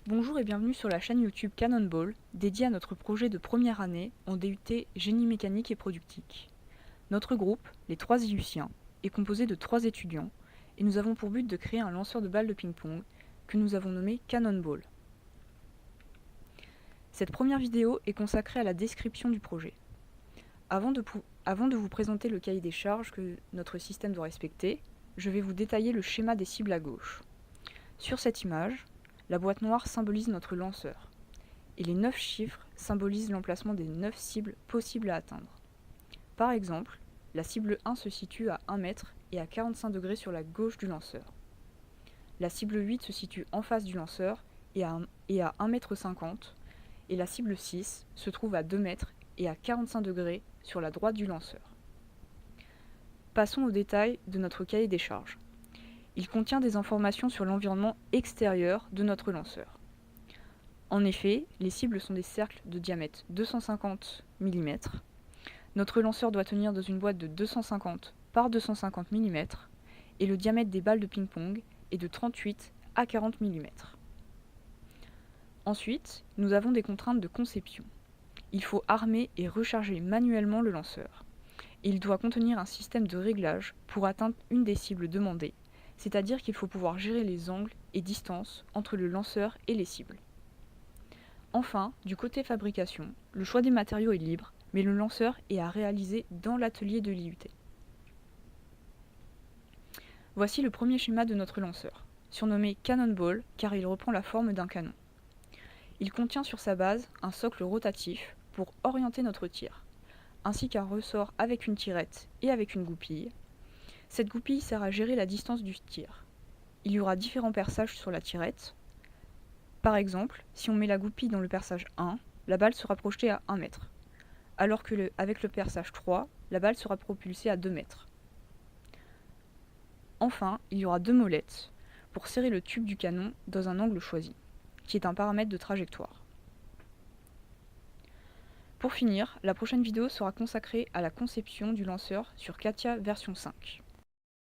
Bonjour et bienvenue sur la chaîne YouTube Cannonball, dédiée à notre projet de première année en DUT Génie mécanique et productique. Notre groupe, les 3 Illuciens, est composé de 3 étudiants et nous avons pour but de créer un lanceur de balles de ping-pong que nous avons nommé Cannonball. Cette première vidéo est consacrée à la description du projet. Avant de vous présenter le cahier des charges que notre système doit respecter, je vais vous détailler le schéma des cibles à gauche. Sur cette image, la boîte noire symbolise notre lanceur, et les 9 chiffres symbolisent l'emplacement des 9 cibles possibles à atteindre. Par exemple, la cible 1 se situe à 1 mètre et à 45 degrés sur la gauche du lanceur. La cible 8 se situe en face du lanceur et à 1 mètre 50, et la cible 6 se trouve à 2 mètres et à 45 degrés sur la droite du lanceur. Passons aux détails de notre cahier des charges. Il contient des informations sur l'environnement extérieur de notre lanceur. En effet, les cibles sont des cercles de diamètre 250 mm. Notre lanceur doit tenir dans une boîte de 250 par 250 mm et le diamètre des balles de ping-pong est de 38 à 40 mm. Ensuite, nous avons des contraintes de conception. Il faut armer et recharger manuellement le lanceur. Il doit contenir un système de réglage pour atteindre une des cibles demandées, c'est-à-dire qu'il faut pouvoir gérer les angles et distances entre le lanceur et les cibles. Enfin, du côté fabrication, le choix des matériaux est libre, mais le lanceur est à réaliser dans l'atelier de l'IUT. Voici le premier schéma de notre lanceur, surnommé Cannonball car il reprend la forme d'un canon. Il contient sur sa base un socle rotatif pour orienter notre tir, ainsi qu'un ressort avec une tirette et avec une goupille. Cette goupille sert à gérer la distance du tir. Il y aura différents perçages sur la tirette. Par exemple, si on met la goupille dans le perçage 1, la balle sera projetée à 1 mètre, alors que avec le perçage 3, la balle sera propulsée à 2 mètres. Enfin, il y aura 2 molettes pour serrer le tube du canon dans un angle choisi, qui est un paramètre de trajectoire. Pour finir, la prochaine vidéo sera consacrée à la conception du lanceur sur CATIA version 5.